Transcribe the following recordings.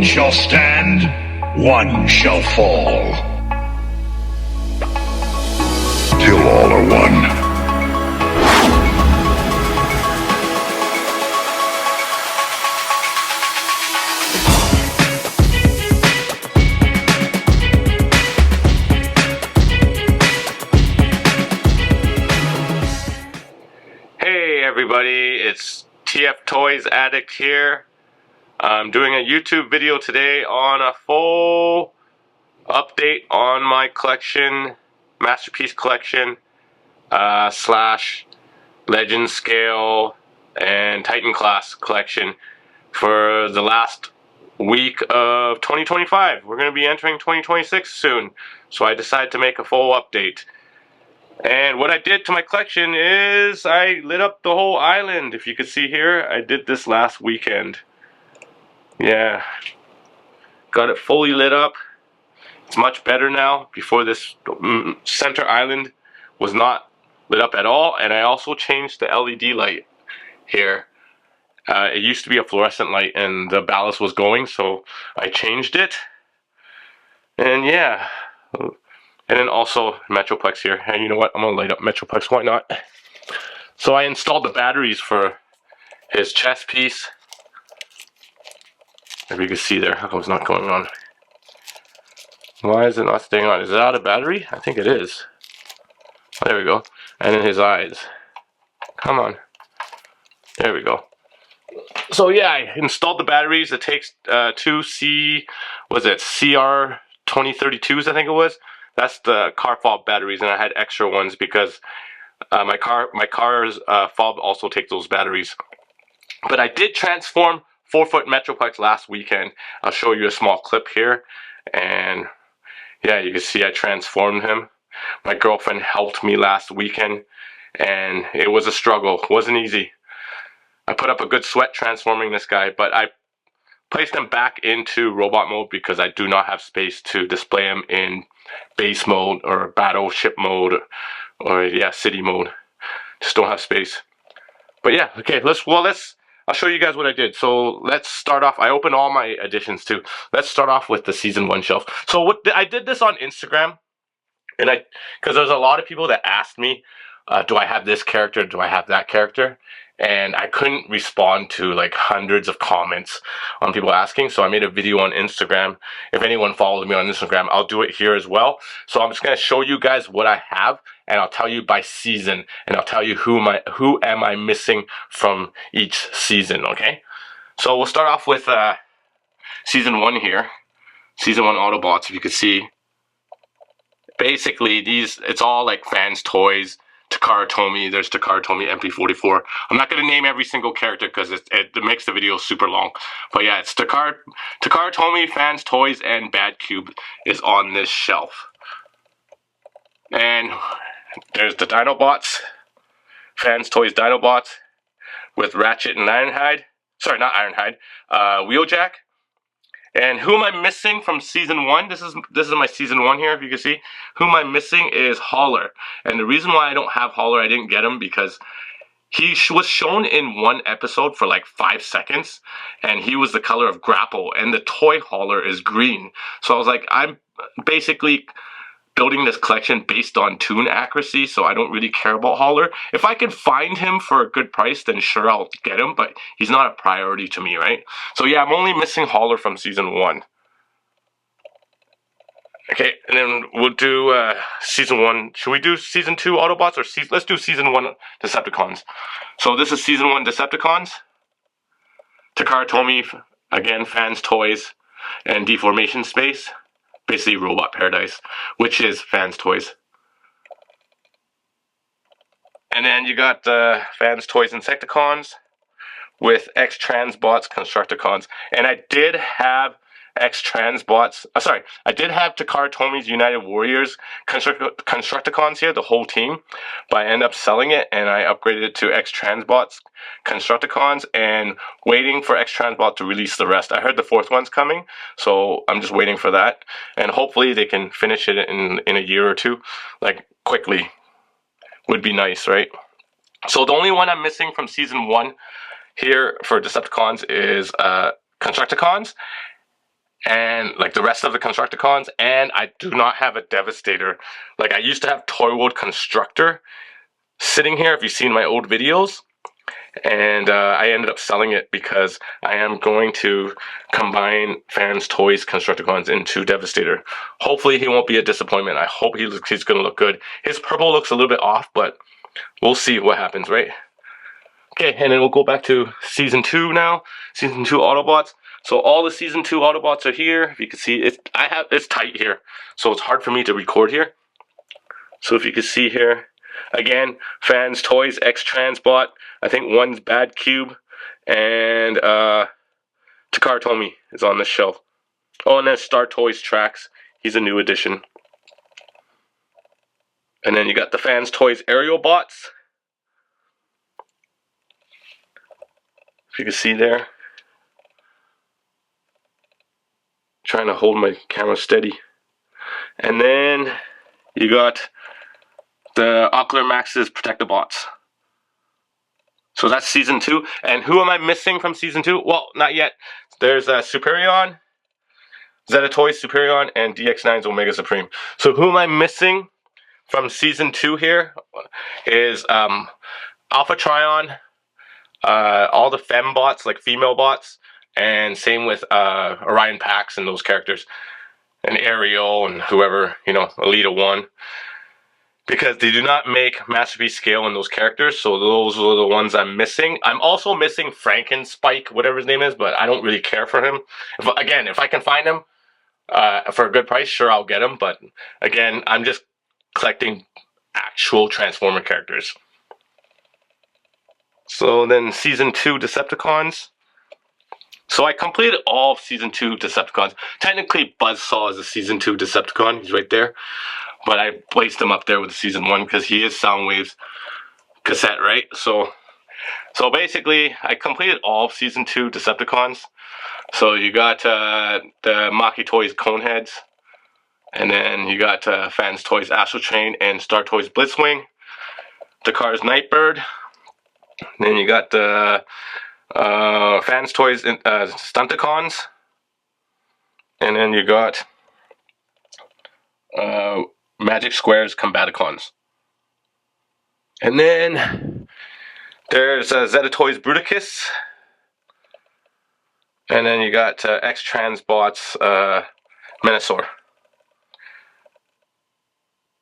One shall stand, one shall fall. Till all are one. Hey everybody, it's TF Toys Addict here. I'm doing a YouTube video today on a full update on my collection, Masterpiece collection, slash Legend Scale and Titan Class collection for the last week of 2025. We're going to be entering 2026 soon, so I decided to make a full update. And what I did to my collection is I lit up the whole island. If you can see here, I did this last weekend. Yeah, got it fully lit up. It's much better now. Before, this center island was not lit up at all. And I also changed the LED light here. It used to be a fluorescent light and the ballast was going, so I changed it. And yeah. And then also Metroplex here. And you know what? I'm going to light up Metroplex. Why not? So I installed the batteries for his chest piece. If you can see there, how come it's not going on? Why is it not staying on? Is it out of battery? I think it is. Oh, there we go. And then his eyes. Come on. There we go. So yeah, I installed the batteries. It takes two CR 2032s, I think it was. That's the car fob batteries, and I had extra ones because my car's fob also takes those batteries. But I did transform 4-foot Metroplex last weekend. I'll show you a small clip here, and yeah, you can see I transformed him. My girlfriend helped me last weekend, and it was a struggle. It wasn't easy. I put up a good sweat transforming this guy, but I placed him back into robot mode because I do not have space to display him in base mode or battleship mode or yeah, city mode. Just don't have space. But yeah, okay, I'll show you guys what I did. So let's start off. I opened all my editions too. Let's start off with the season 1 shelf. So I did this on Instagram, and because there's a lot of people that asked me, do I have this character? Do I have that character? And I couldn't respond to like hundreds of comments on people asking, so I made a video on Instagram. If anyone follows me on Instagram, I'll do it here as well. So I'm just going to show you guys what I have, and I'll tell you by season, and I'll tell you who am I missing from each season, okay? So we'll start off with season 1 here. Season 1 Autobots, if you could see. Basically, it's all like fans' toys. Takara Tomy, there's Takara Tomy MP44. I'm not going to name every single character because it makes the video super long. But yeah, it's Takara Tomy, Fans Toys, and Bad Cube is on this shelf. And there's the Dinobots, Fans Toys Dinobots with Ratchet and Ironhide. Sorry, not Ironhide, Wheeljack. And who am I missing from season 1? This is my season 1 here, if you can see. Who am I missing is Holler. And the reason why I don't have Holler, I didn't get him because he was shown in one episode for like 5 seconds, and he was the color of Grapple, and the toy Holler is green. So I was like, I'm basically building this collection based on toon accuracy, so I don't really care about Holler. If I can find him for a good price, then sure, I'll get him, but he's not a priority to me, right? So yeah, I'm only missing Holler from season 1. Okay, and then we'll do season 1. Should we do season 2 Autobots, or let's do season 1 Decepticons. So this is season 1 Decepticons. Takara Tomy, again, Fans Toys, and Deformation Space. Basically Robot Paradise, which is Fans Toys. And then you got Fans Toys Insecticons with X-Transbots Constructicons. And I did have X-Transbots, I did have Takara Tomy's United Warriors Constructicons here, the whole team, but I ended up selling it and I upgraded it to X-Transbots Constructicons and waiting for X-Transbot to release the rest. I heard the 4th one's coming, so I'm just waiting for that, and hopefully they can finish it in a year or two, like quickly. Would be nice, right? So the only one I'm missing from season 1 here for Decepticons is Constructicons. and like the rest of the Constructicons, and I do not have a Devastator. Like I used to have Toy World Constructor sitting here, if you've seen my old videos, and I ended up selling it because I am going to combine Fans Toys Constructicons into Devastator. Hopefully he won't be a disappointment. I hope he's going to look good. His purple looks a little bit off, but we'll see what happens, right? Okay, and then we'll go back to Season 2 now. Season 2 Autobots. So all the Season 2 Autobots are here. If you can see, it's tight here. So it's hard for me to record here. So if you can see here, again, Fans Toys, X-Transbot. I think one's Bad Cube. And Takara Tomy is on this shelf. Oh, and then Star Toys Tracks. He's a new addition. And then you got the Fans Toys Aerial Bots. If you can see there. Trying to hold my camera steady. And then you got the Ocular Max's Protectobots. So that's Season 2. And who am I missing from Season 2? Well, not yet. There's Superion, Zeta Toys Superion, and DX9's Omega Supreme. So who am I missing from Season 2 here is Alpha Trion, all the fembots, like female bots, and same with Orion Pax and those characters, and Ariel and whoever, you know, Elita 1. Because they do not make Masterpiece scale in those characters, so those are the ones I'm missing. I'm also missing Frankenspike, whatever his name is, but I don't really care for him. If I can find him for a good price, sure, I'll get him. But again, I'm just collecting actual Transformer characters. So then Season 2 Decepticons. So I completed all of Season 2 Decepticons. Technically, Buzzsaw is a Season 2 Decepticon. He's right there. But I placed him up there with the Season 1 because he is Soundwave's cassette, right? So basically, I completed all of Season 2 Decepticons. So you got the Maki Toys Coneheads. And then you got Fans Toys Astral Train and Star Toys Blitzwing. Dakar's Nightbird. Then you got the Fans Toys Stunticons. And then you got Magic Squares Combaticons. And then there's Zeta Toys Bruticus. And then you got X-Transbots Menasor.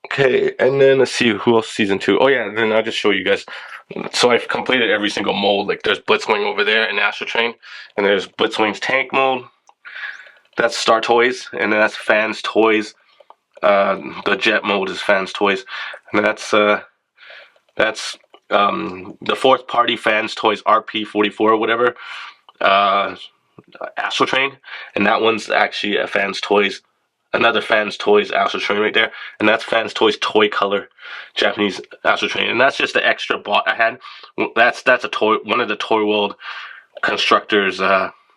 Okay, and then let's see who else Season 2. Oh yeah, then I'll just show you guys. So I've completed every single mold. Like there's Blitzwing over there in Astral Train. And there's Blitzwing's tank mold. That's Star Toys. And then that's Fans Toys. The jet mode is Fans Toys, and that's the fourth party Fans Toys RP44 or whatever, Astral Train, and that one's actually a Fans Toys, another Fans Toys Astral Train right there, and that's Fans Toys Toy Color Japanese Astral Train, and that's just the extra bot I had. That's a toy, one of the Toy World Constructors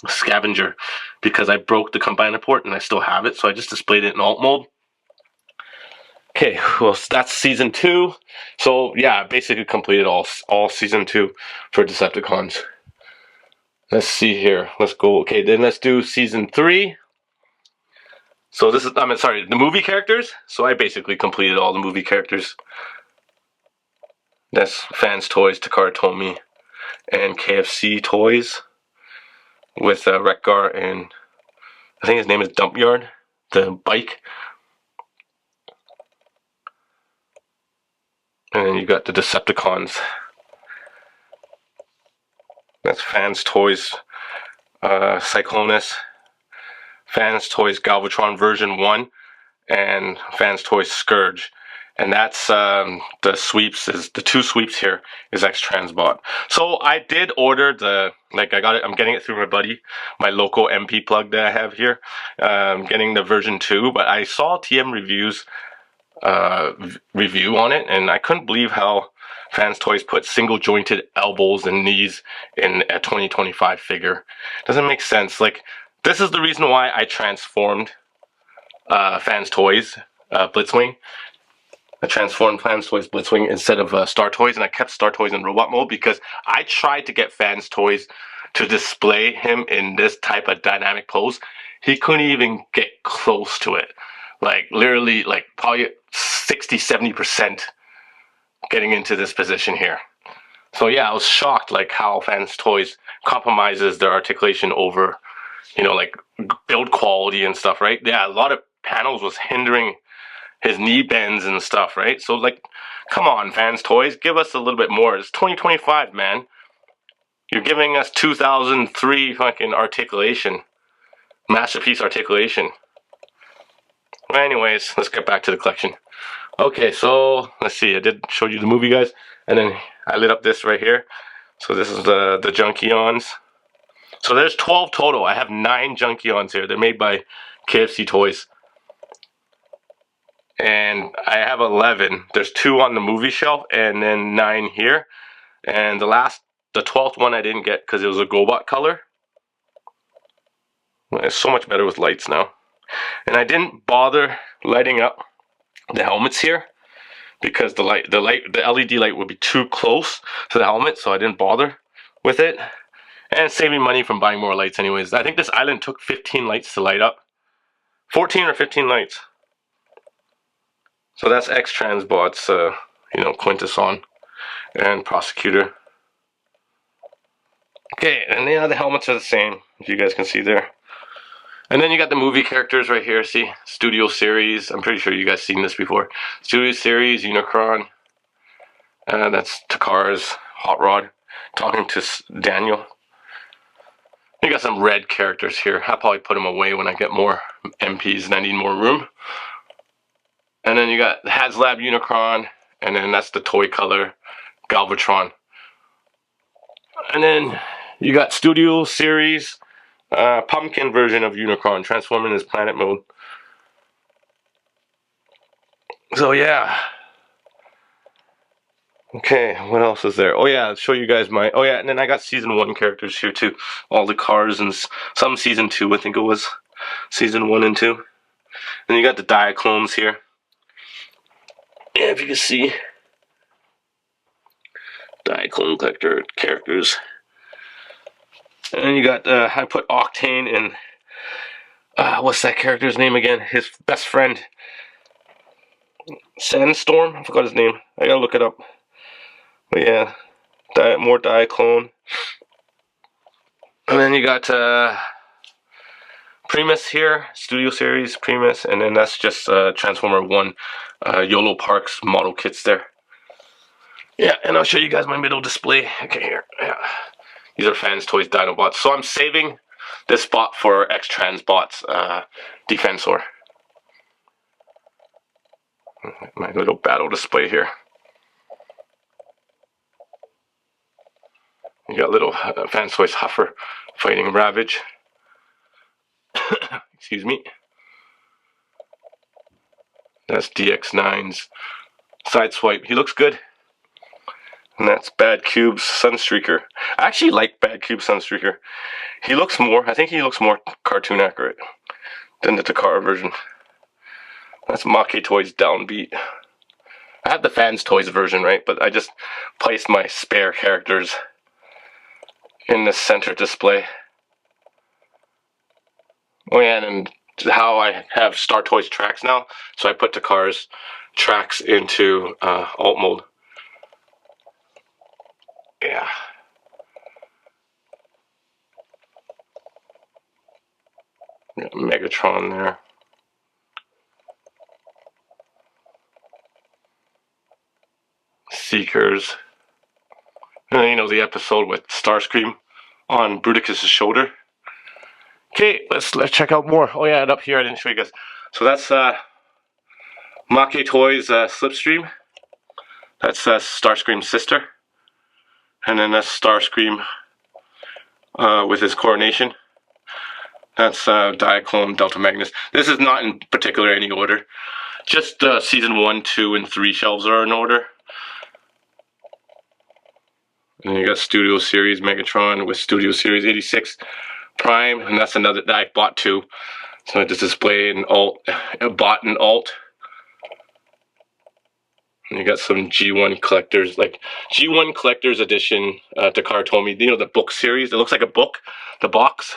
scavenger, because I broke the combiner port and I still have it, so I just displayed it in alt mode. Okay, well, that's Season 2. So, yeah, I basically completed all Season 2 for Decepticons. Let's see here. Let's go. Okay, then let's do Season 3. So this is, the movie characters. So I basically completed all the movie characters. That's Fans Toys, Takara Tomy, and KFC Toys. With Wreck-Gar and, I think his name is Dumpyard, the bike. And then you got the Decepticons. That's Fans Toys Cyclonus, Fans Toys Galvatron version 1, and Fans Toys Scourge. And that's the sweeps, is the two sweeps here is X-Transbot. So I did order I'm getting it through my buddy, my local MP plug that I have here. Getting the version 2, but I saw TM Reviews review on it, and I couldn't believe how Fans Toys put single jointed elbows and knees in a 2025 figure. Doesn't make sense. Like, this is the reason why I transformed Fans Toys Blitzwing. I transformed Fans Toys Blitzwing instead of Star Toys, and I kept Star Toys in robot mode because I tried to get Fans Toys to display him in this type of dynamic pose. he couldn't even get close to it. Like, literally, like, probably 60-70% getting into this position here. So yeah, I was shocked, like, how Fans Toys compromises their articulation over, you know, like, build quality and stuff, right? Yeah, a lot of panels was hindering his knee bends and stuff, right? So, like, come on, Fans Toys, give us a little bit more. It's 2025, man. You're giving us 2003 fucking articulation. Masterpiece articulation. Well, anyways, let's get back to the collection. Okay, so let's see. I did show you the movie, guys, and then I lit up this right here. So this is the Junkions. So there's 12 total. I have 9 Junkions here. They're made by KFC Toys, and I have 11. There's 2 on the movie shelf, and then 9 here. And the 12th one I didn't get because it was a GoBot color. It's so much better with lights now. And I didn't bother lighting up the helmets here because the LED light would be too close to the helmet, so I didn't bother with it. And saving money from buying more lights anyways. I think this island took 15 lights to light up. 14 or 15 lights. So that's X-Transbots, you know, Quintesson and Prosecutor. Okay, and yeah, the helmets are the same, as you guys can see there. And then you got the movie characters right here, see? Studio Series, I'm pretty sure you guys seen this before. Studio Series, Unicron. That's Takar's Hot Rod, talking to Daniel. You got some red characters here. I'll probably put them away when I get more MPs and I need more room. And then you got the HasLab Unicron, and then that's the toy color Galvatron. And then you got Studio Series, pumpkin version of Unicron, transforming his planet mode. So yeah. Okay, what else is there? Oh yeah, I'll show you guys my... Oh yeah, and then I got Season 1 characters here too. All the cars and some Season 2, I think it was. Season 1 and 2. And you got the Diaclones here. Yeah, if you can see. Diaclone collector characters. And then you got, I put Octane and, what's that character's name again? His best friend. Sandstorm? I forgot his name. I gotta look it up. But yeah, more Diaclone. And then you got, Primus here, Studio Series, Primus, and then that's just Transformer 1 YOLO Parks model kits there. Yeah, and I'll show you guys my middle display. Okay, here. Yeah. These are Fans Toys Dinobots. So I'm saving this spot for X-Transbots Defensor. My little battle display here. You got little Fans Toys Huffer fighting Ravage. Excuse me. That's DX9's Sideswipe. He looks good. And that's Bad Cube's Sunstreaker. I actually like Bad Cube's Sunstreaker. He looks more, I think he looks more cartoon accurate than the Takara version. That's Mach Toys Downbeat. I have the Fans Toys version, right? But I just placed my spare characters in the center display. Oh yeah, and how I have Star Toys tracks now. So I put Takara's tracks into alt mode. Yeah. Got Megatron there. Seekers. And you know the episode with Starscream on Bruticus's shoulder. Okay, let's check out more. Oh yeah, and up here I didn't show you guys. So that's Mach Toys Slipstream. That's Starscream's sister. And then that's Starscream with his coronation. That's Diaclone Delta Magnus. This is not in particular any order. Just Season 1, 2, and 3 shelves are in order. And then you got Studio Series Megatron with Studio Series 86 Prime. And that's another that I bought too. So I just display an alt, a bot and alt. And you got some G1 collectors, like G1 Collector's Edition. Takara told me, you know, the book series. It looks like a book, the box.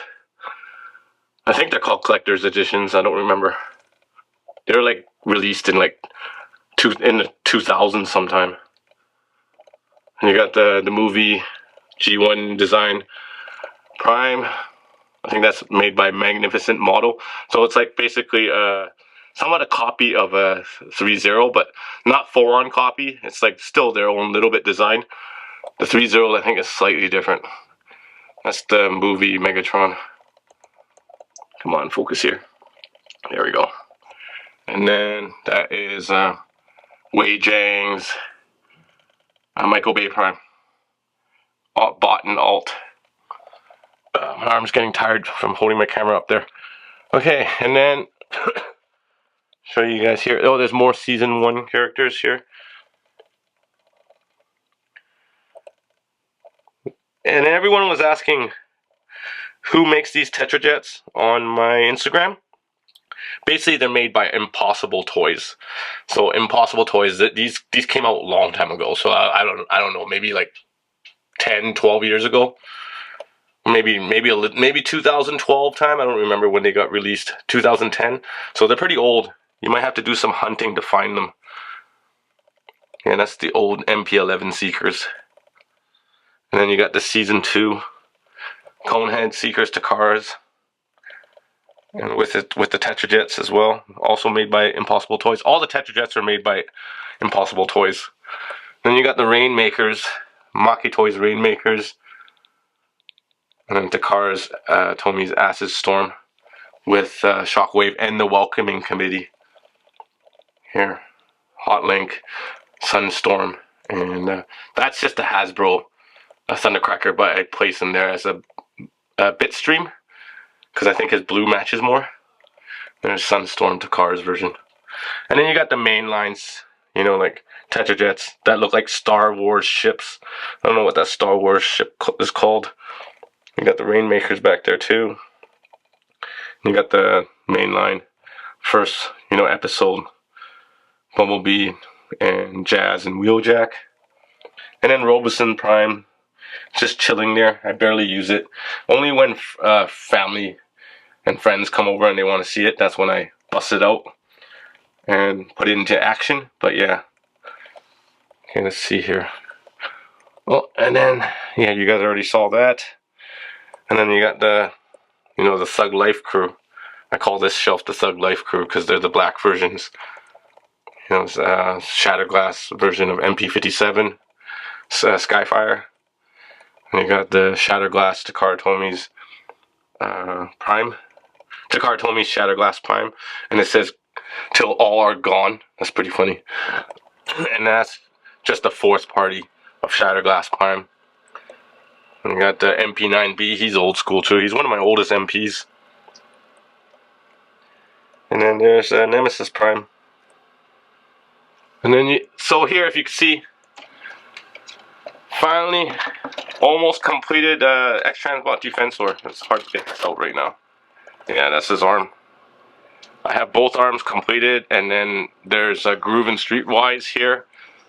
I think they're called collector's editions. I don't remember. They're like released in like in the 2000s sometime. And you got the movie G1 design Prime. I think that's made by Magnificent Model. So it's like basically somewhat a copy of a 3.0, but not full-on copy. It's like still their own little bit design. The 3.0 I think is slightly different. That's the movie Megatron. Come on, focus here. There we go. And then that is Wei Jiang's Michael Bay Prime. Bot and alt. My arm's getting tired from holding my camera up there. Okay, and then show you guys here. Oh, there's more season 1 characters here. And everyone was asking who makes these tetrajets on my Instagram. Basically, they're made by Impossible Toys. So Impossible Toys, these came out a long time ago. So I don't know, maybe like 10, 12 years ago. Maybe 2012 time. I don't remember when they got released. 2010. So they're pretty old. You might have to do some hunting to find them. And that's the old MP11 Seekers. And then you got the season 2 Conehead Seekers to Cars. And with the tetrajets as well. Also made by Impossible Toys. All the tetrajets are made by Impossible Toys. Then you got the Rainmakers. Maki Toys Rainmakers. And then Takara's Tomi's Acid Storm with Shockwave and the Welcoming Committee. Here, Hot Link, Sunstorm, and that's just a Hasbro Thundercracker, but I place him there as a Bitstream because I think his blue matches more. There's Sunstorm Takara's version. And then you got the main lines, you know, like Tetrajets that look like Star Wars ships. I don't know what that Star Wars ship is called. You got the Rainmakers back there too. You got the mainline first, you know, episode. Bumblebee and Jazz and Wheeljack. And then Robeson Prime, just chilling there. I barely use it. Only when family and friends come over and they want to see it, that's when I bust it out and put it into action. But yeah. Okay, let's see here. Well, and then, yeah, you guys already saw that. And then you got the, you know, the Thug Life crew. I call this shelf the Thug Life crew because they're the black versions. You know, it's a Shatterglass version of MP57, Skyfire. And you got the Shatterglass Takara Tomi's Prime. Takara Tomi's Shatterglass Prime. And it says, "Till all are gone." That's pretty funny. And that's just the fourth party of Shatterglass Prime. And you got the MP9B. He's old school too. He's one of my oldest MPs. And then there's Nemesis Prime. And then so here, if you can see, finally, almost completed X-Transbot Defensor. It's hard to get this out right now. Yeah, that's his arm. I have both arms completed, and then there's a Groove and Streetwise here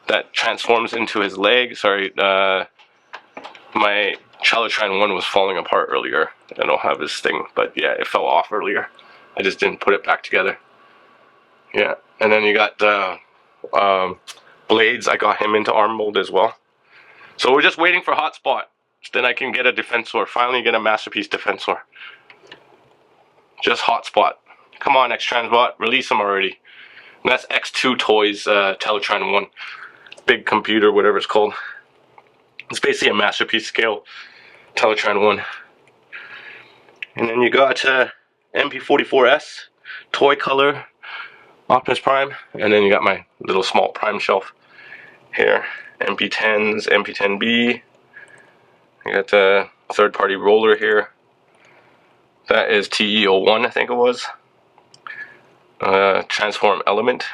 that transforms into his leg. Sorry, my Challotron 1 was falling apart earlier. I don't have this thing, but yeah, it fell off earlier. I just didn't put it back together. Yeah, and then you got the Blades. I got him into arm mold as well. So we're just waiting for Hotspot. Then I can get a Defensor. Finally get a Masterpiece Defensor. Just Hotspot. Come on, X-Transbot. Release him already. And that's X2 Toys Teletron 1. Big computer, whatever it's called. It's basically a Masterpiece scale Teletron 1. And then you got MP44S Toy Color Optimus Prime. And then you got my little small Prime shelf here. MP10s, MP10B. You got the third party roller here. That is TE01, I think it was. Transform Element,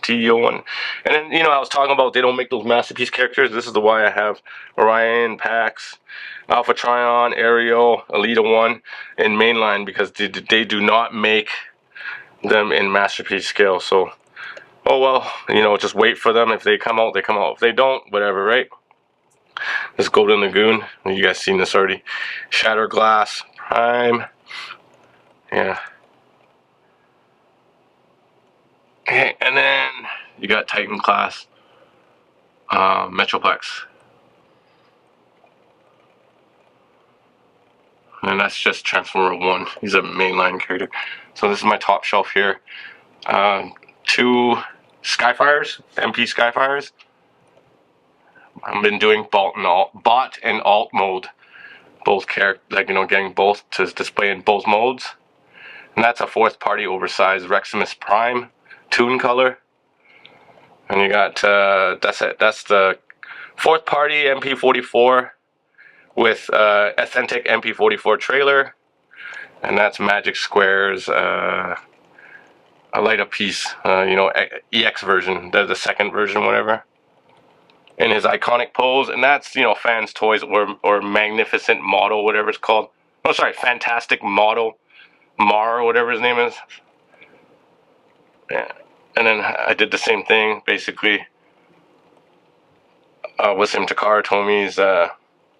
TE01. And then, you know, I was talking about they don't make those Masterpiece characters. This is the why I have Orion, Pax, Alpha Trion, Aerial, Elita 1 in mainline, because they do not make them in Masterpiece scale. So, oh well, you know, just wait for them. If they come out, they come out. If they don't, whatever, right? This Golden Lagoon, you guys seen this already. Shatterglass Prime. Yeah. Okay, and then you got Titan class, Metroplex. And that's just Transformer 1. He's a mainline character. So this is my top shelf here. Two Skyfires, MP Skyfires. I've been doing bot and alt mode. Both getting both to display in both modes. And that's a fourth party oversized Reximus Prime Toon color. And you got, that's it. That's the fourth party MP44 with authentic MP44 trailer. And that's Magic Square's a light up piece, EX version, the second version, whatever. In his iconic pose, and that's, Fans Toys or Magnificent Model, whatever it's called. Oh, sorry, Fantastic Model, Mar, whatever his name is. Yeah. And then I did the same thing, basically, with him Takara Tomi's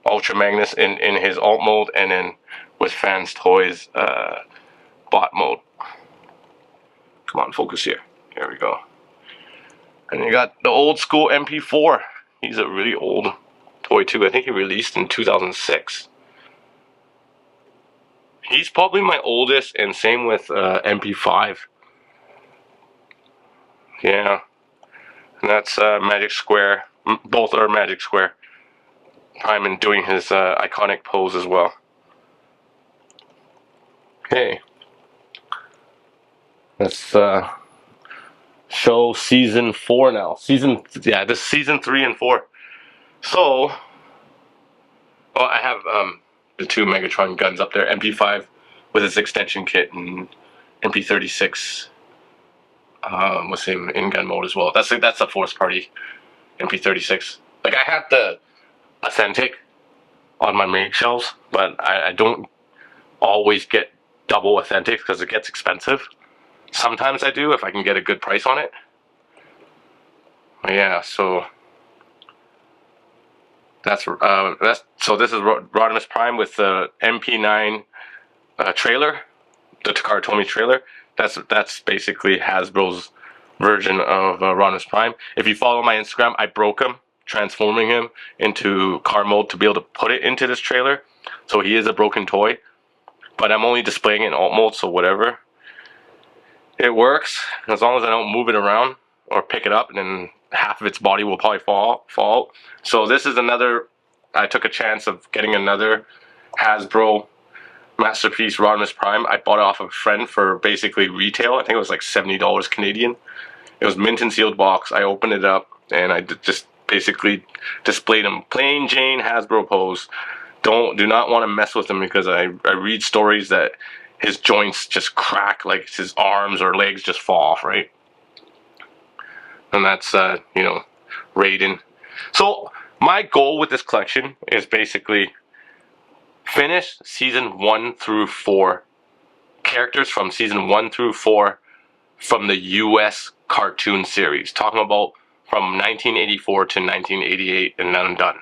Ultra Magnus in his alt mode, and then with Fans Toys bot mode. Come on, focus here. Here we go. And you got the old school MP4. He's a really old toy too. I think he released in 2006. He's probably my oldest, and same with MP5. Yeah. And that's Magic Square. Both are Magic Square. Prime and doing his iconic pose as well. Okay. Let's show season 4 now. This is season 3 and 4. So, I have the two Megatron guns up there. MP5 with its extension kit, and MP36 with him in gun mode as well. That's a fourth party MP36. Like, I have the authentic on my main shelves, but I don't always get double authentic because it gets expensive. Sometimes I do if I can get a good price on it. But yeah, so this is Rodimus Prime with the MP9 trailer, the Takara Tomy trailer. That's basically Hasbro's version of Rodimus Prime. If you follow my Instagram, I broke him, transforming him into car mode to be able to put it into this trailer. So he is a broken toy, but I'm only displaying it in alt mode, so whatever. It works as long as I don't move it around or pick it up, and then half of its body will probably fall. So this is another. I took a chance of getting another Hasbro masterpiece Rodimus Prime. I bought it off of a friend for basically retail. I think it was like $70 Canadian. It was mint and sealed box. I opened it up and I just basically displayed him plain Jane Hasbro pose. Do not want to mess with him because I read stories that his joints just crack, like his arms or legs just fall off, right? And that's, Raiden. So, my goal with this collection is basically finish season 1 through 4. Characters from season 1 through 4 from the US cartoon series. Talking about from 1984 to 1988, and then I'm done.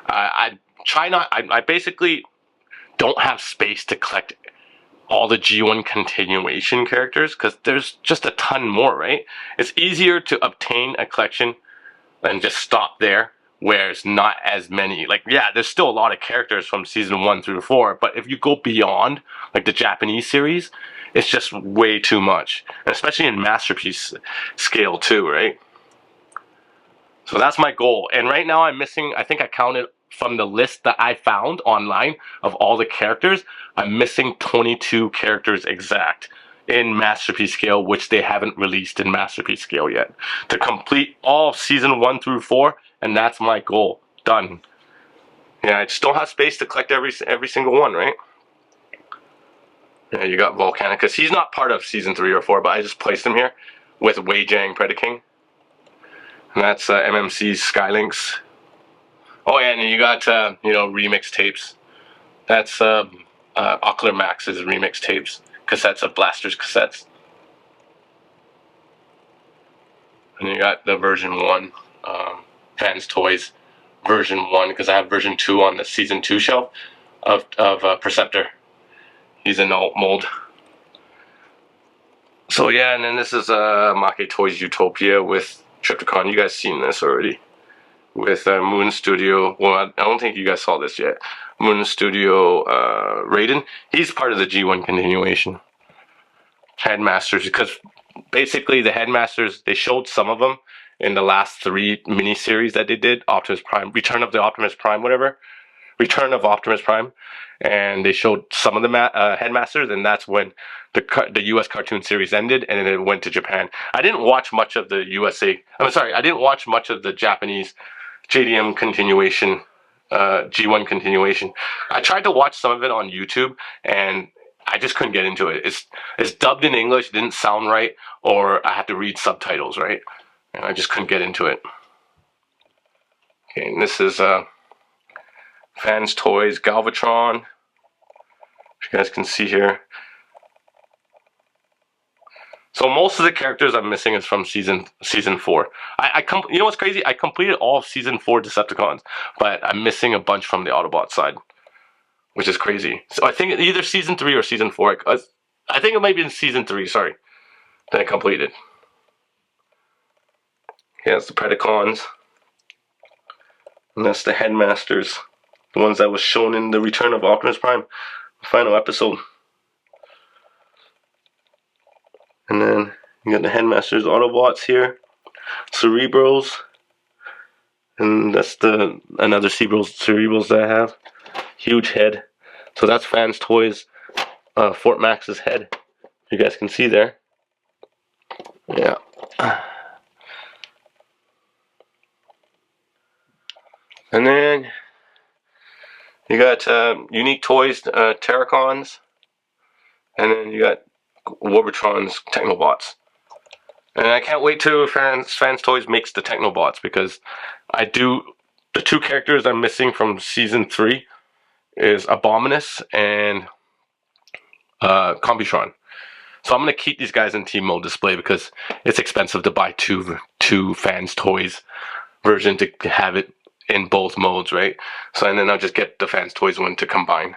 I basically don't have space to collect all the G1 continuation characters because there's just a ton more, right? It's easier to obtain a collection and just stop there where it's not as many. Like, yeah, there's still a lot of characters from season 1 through 4, but if you go beyond, like the Japanese series, it's just way too much, and especially in masterpiece scale too, right? So that's my goal, and right now I'm missing, I think I counted from the list that I found online of all the characters, I'm missing 22 characters exact in Masterpiece Scale, which they haven't released in Masterpiece Scale yet. To complete all of Season 1 through 4, and that's my goal. Done. Yeah, I just don't have space to collect every single one, right? Yeah, you got Volcanicus. He's not part of Season 3 or 4, but I just placed him here with Wei Jiang Predaking. And that's MMC's Skylinks. Oh, yeah, and you got, remix tapes. That's Ocular Max's remix tapes. Cassettes of Blasters cassettes. And you got the version 1, Fans Toys version 1, because I have version 2 on the season 2 shelf of Perceptor. He's in alt mold. So yeah, and then this is Make Toys Utopia with Decepticon. You guys seen this already? With Moon Studio. Well, I don't think you guys saw this yet. Moon Studio Raiden. He's part of the G1 continuation. Headmasters, because basically the Headmasters, they showed some of them in the last 3 miniseries that they did. Optimus Prime, Return of the Optimus Prime, whatever. Return of Optimus Prime, and they showed some of the Headmasters, and that's when the U.S. cartoon series ended, and then it went to Japan. I didn't watch much of the USA. I'm sorry, I didn't watch much of the Japanese JDM continuation, G1 continuation. I tried to watch some of it on YouTube, and I just couldn't get into it. It's dubbed in English, didn't sound right, or I had to read subtitles, right? And I just couldn't get into it. Okay, and this is Fans Toys Galvatron. You guys can see here. So most of the characters I'm missing is from season 4. You know what's crazy? I completed all of season 4 Decepticons, but I'm missing a bunch from the Autobot side, which is crazy. So I think either season 3 or season 4. I think it might be in season 3. Sorry, that I completed. Yeah, it's the Predacons, and that's the Headmasters, the ones that was shown in the Return of Optimus Prime, the final episode. And then you got the Headmasters Autobots here, Cerebros, and that's another Cerebros that I have. Huge head. So that's Fans Toys Fort Max's head. You guys can see there. Yeah. And then you got Unique Toys Terracons, and then you got Warbotron's Technobots. And I can't wait till Fans Toys makes the Technobots, because the 2 characters I'm missing from season 3 is Abominus and Combitron. So I'm gonna keep these guys in team mode display because it's expensive to buy two Fans Toys version to have it in both modes, right? So and then I'll just get the Fans Toys one to combine.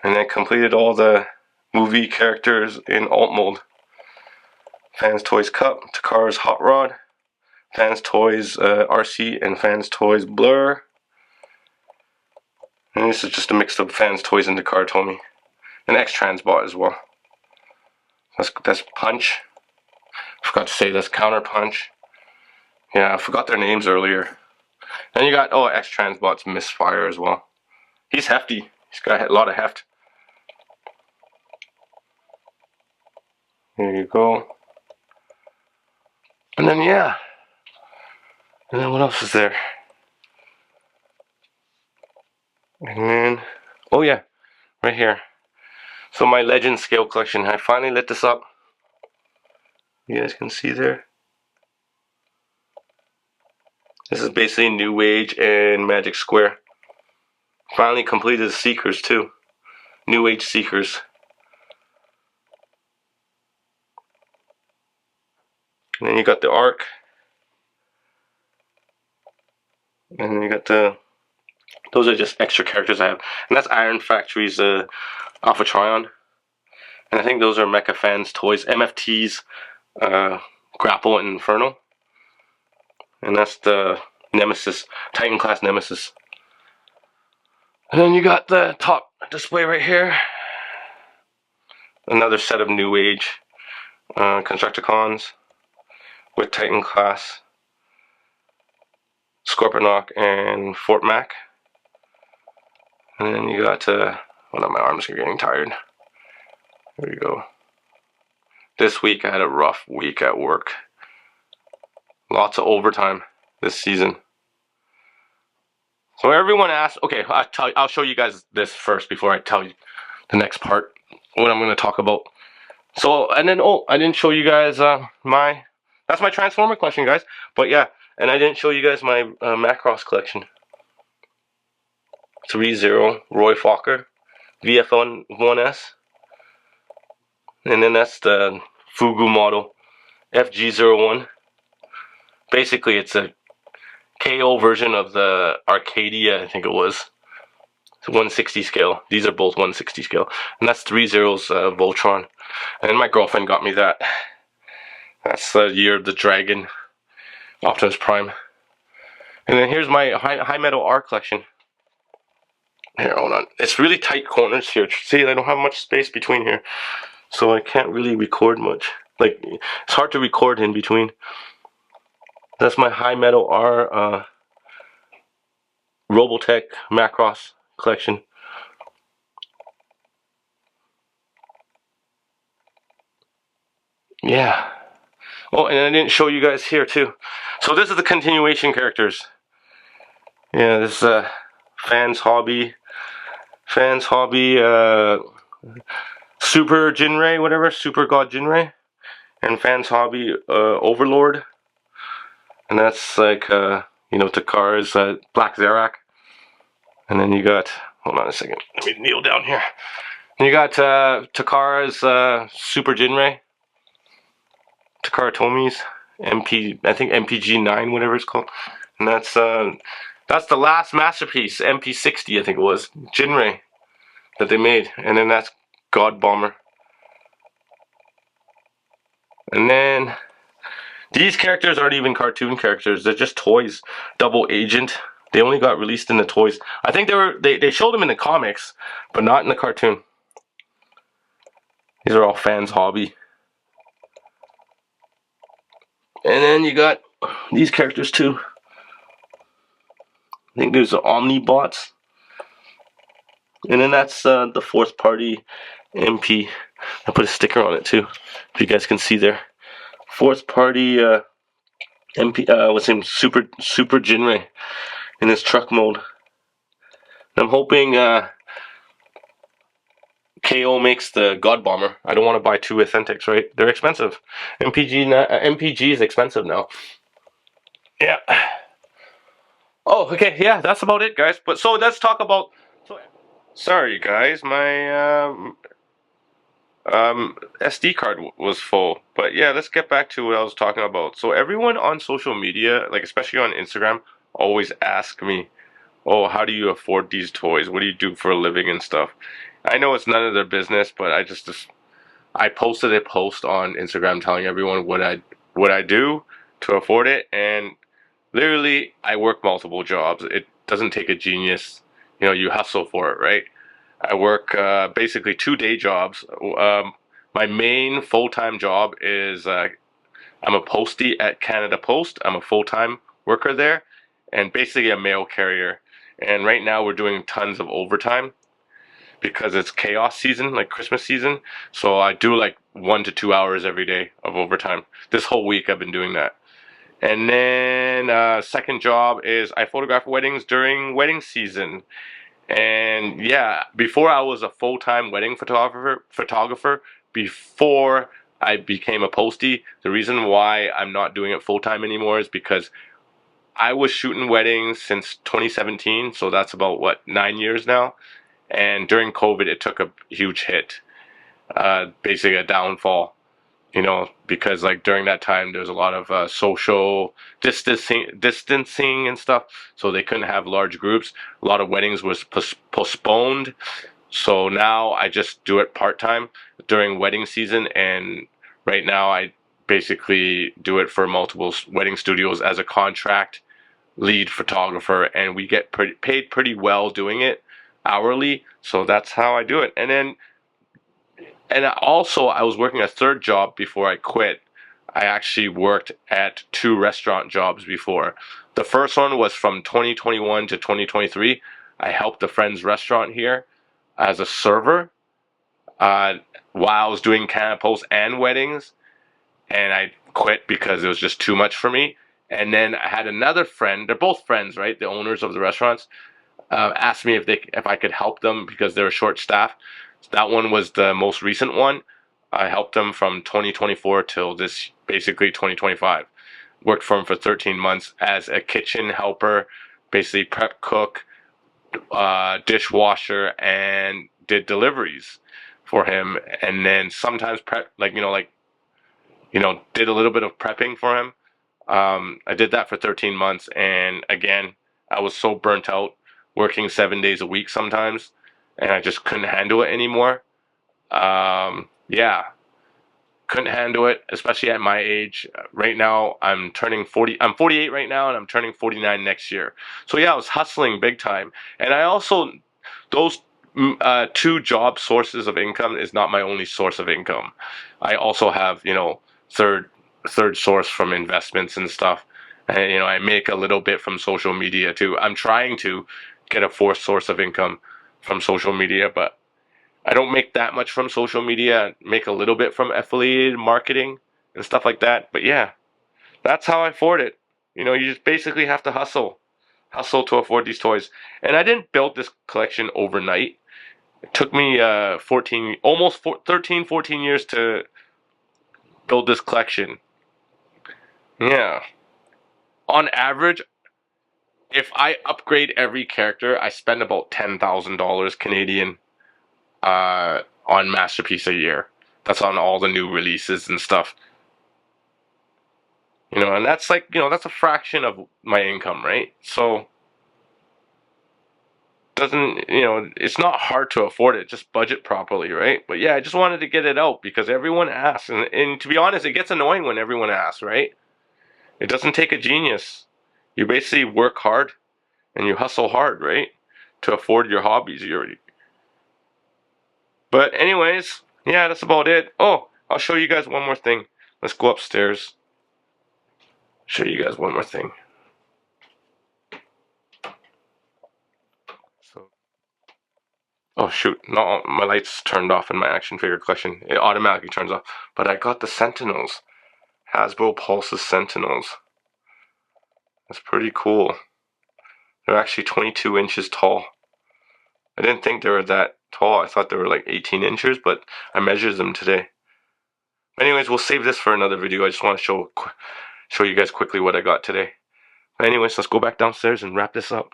And then completed all the movie characters in alt mode. Fans Toys Cup, Takar's Hot Rod, Fans Toys RC, and Fans Toys Blur. And this is just a mix of Fans Toys and Takar Tomy. And X-Transbot as well. That's Punch. Forgot to say that's Counter Punch. Yeah, I forgot their names earlier. Then you got X-Transbot's Misfire as well. He's hefty. He's got a lot of heft. There you go. And then yeah. And then what else is there? And then oh yeah, right here. So my Legend scale collection. I finally lit this up. You guys can see there. This is basically New Age and Magic Square. Finally completed the Seekers too. New Age Seekers. And then you got the Ark. And then you got those are just extra characters I have. And that's Iron Factory's Alpha Trion. And I think those are Mecha Fans Toys, MFT's Grapple and Inferno. And that's the Nemesis, Titan class Nemesis. And then you got the top display right here. Another set of New Age Constructicons with Titan class Scorponok and Fort Mac. And then you got well, my arms are getting tired. There you go. This week I had a rough week at work. Lots of overtime this season. So everyone asks, okay, I'll show you guys this first before I tell you the next part, what I'm going to talk about. So, and then, I didn't show you guys that's my Transformer collection, guys. But yeah, and I didn't show you guys my Macross collection. 3-0, Roy Fokker, VF1S. And then that's the Fugu model, FG01. Basically, it's a KO version of the Arcadia, I think it was. It's 160 scale. These are both 160 scale. And that's 3/0's Voltron. And my girlfriend got me that. That's the Year of the Dragon, Optimus Prime. And then here's my high metal R collection. Here, hold on. It's really tight corners here. See, I don't have much space between here, so I can't really record much. Like, it's hard to record in between. That's my high metal R Robotech Macross collection. Yeah. Oh, and I didn't show you guys here too. So this is the continuation characters. Yeah, this is Fans Hobby, Super Jinray, whatever, Super God Jinray, and Fans Hobby Overlord, and that's like Takara's Black Zarak, and then you got, hold on a second, let me kneel down here. And you got Takara's Super Jinray, Takara Tomi's I think MPG9, whatever it's called, and that's the last masterpiece, MP60, I think it was, Jinray, that they made. And then that's God Bomber. And then these characters aren't even cartoon characters, they're just toys. Double Agent, they only got released in the toys. I think they showed them in the comics, but not in the cartoon. These are all Fans Hobby. And then you got these characters too. I think there's the Omnibots. And then that's the fourth party MP. I put a sticker on it too, if you guys can see there. Fourth party MP, what's his name? Super Jinray in his truck mode. And I'm hoping KO makes the God Bomber. I don't want to buy two Authentics, right? They're expensive. MPG is expensive now. Yeah. Oh, okay. Yeah, that's about it, guys. But so let's talk about. Sorry, guys. My SD card was full. But yeah, let's get back to what I was talking about. So everyone on social media, like especially on Instagram, always ask me, "Oh, how do you afford these toys? What do you do for a living and stuff?" I know it's none of their business, but I posted a post on Instagram telling everyone what I do to afford it, and literally I work multiple jobs. It doesn't take a genius, you hustle for it, right? I work basically 2 day jobs. My main full-time job is I'm a postie at Canada Post. I'm a full-time worker there, and basically a mail carrier. And right now we're doing tons of overtime because it's chaos season, like Christmas season. So I do like 1 to 2 hours every day of overtime. This whole week I've been doing that. And then second job is I photograph weddings during wedding season. And yeah, before I was a full-time wedding photographer, before I became a postie, the reason why I'm not doing it full-time anymore is because I was shooting weddings since 2017, so that's about, 9 years now. And during COVID, it took a huge hit, basically a downfall, because like during that time, there was a lot of social distancing and stuff, so they couldn't have large groups. A lot of weddings was postponed, so now I just do it part-time during wedding season, and right now I basically do it for multiple wedding studios as a contract lead photographer, and we get paid pretty well doing it hourly, so that's how I do it. And also I was working a third job before I quit. I actually worked at 2 restaurant jobs before. The first one was from 2021 to 2023. I helped a friend's restaurant here as a server while I was doing Canada Post and weddings, and I quit because it was just too much for me. And then I had another friend, they're both friends, right? The owners of the restaurants asked me if I could help them because they were short staffed. So that one was the most recent one. I helped them from 2024 till this basically 2025. Worked for him for 13 months as a kitchen helper, basically prep cook, dishwasher, and did deliveries for him. And then sometimes did a little bit of prepping for him. I did that for 13 months, and again, I was so burnt out working 7 days a week sometimes, and I just couldn't handle it anymore. Yeah, couldn't handle it, especially at my age. Right now, I'm turning 40. I'm 48 right now, and I'm turning 49 next year. So yeah, I was hustling big time, and I also those two job sources of income is not my only source of income. I also have, third source from investments and stuff. And I make a little bit from social media too. I'm trying to get a fourth source of income from social media, but I don't make that much from social media. I make a little bit from affiliated marketing and stuff like that. But yeah, that's how I afford it. You just basically have to hustle to afford these toys. And I didn't build this collection overnight. It took me 13, 14 years to build this collection. Yeah. On average, if I upgrade every character, I spend about $10,000 Canadian on Masterpiece a year. That's on all the new releases and stuff. And that's that's a fraction of my income, right? So it's not hard to afford it. Just budget properly, right? But yeah, I just wanted to get it out because everyone asks, and to be honest, it gets annoying when everyone asks, right? It doesn't take a genius. You basically work hard and you hustle hard, right, to afford your hobbies. But anyways, yeah, that's about it. Oh, I'll show you guys one more thing. Let's go upstairs. Show you guys one more thing. So, oh shoot, no, my lights turned off in my action figure collection. It automatically turns off. But I got the Sentinels. Hasbro Pulse's Sentinels. That's pretty cool. They're actually 22 inches tall. I didn't think they were that tall. I thought they were like 18 inches, but I measured them today. Anyways, we'll save this for another video. I just want to show you guys quickly what I got today. But anyways, let's go back downstairs and wrap this up.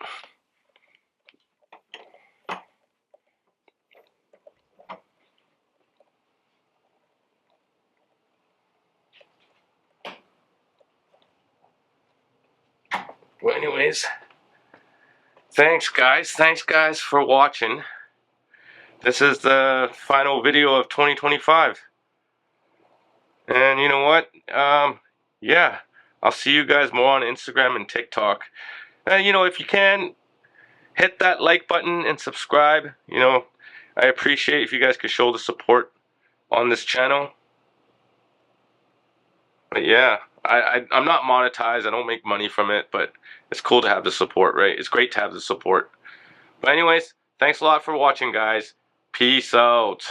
Well, anyways, thanks guys for watching. This is the final video of 2025. And you know what? Yeah, I'll see you guys more on Instagram and TikTok. And if you can, hit that like button and subscribe. I appreciate if you guys could show the support on this channel. But yeah, I'm not monetized. I don't make money from it, but it's cool to have the support, right? It's great to have the support. But anyways, thanks a lot for watching, guys. Peace out.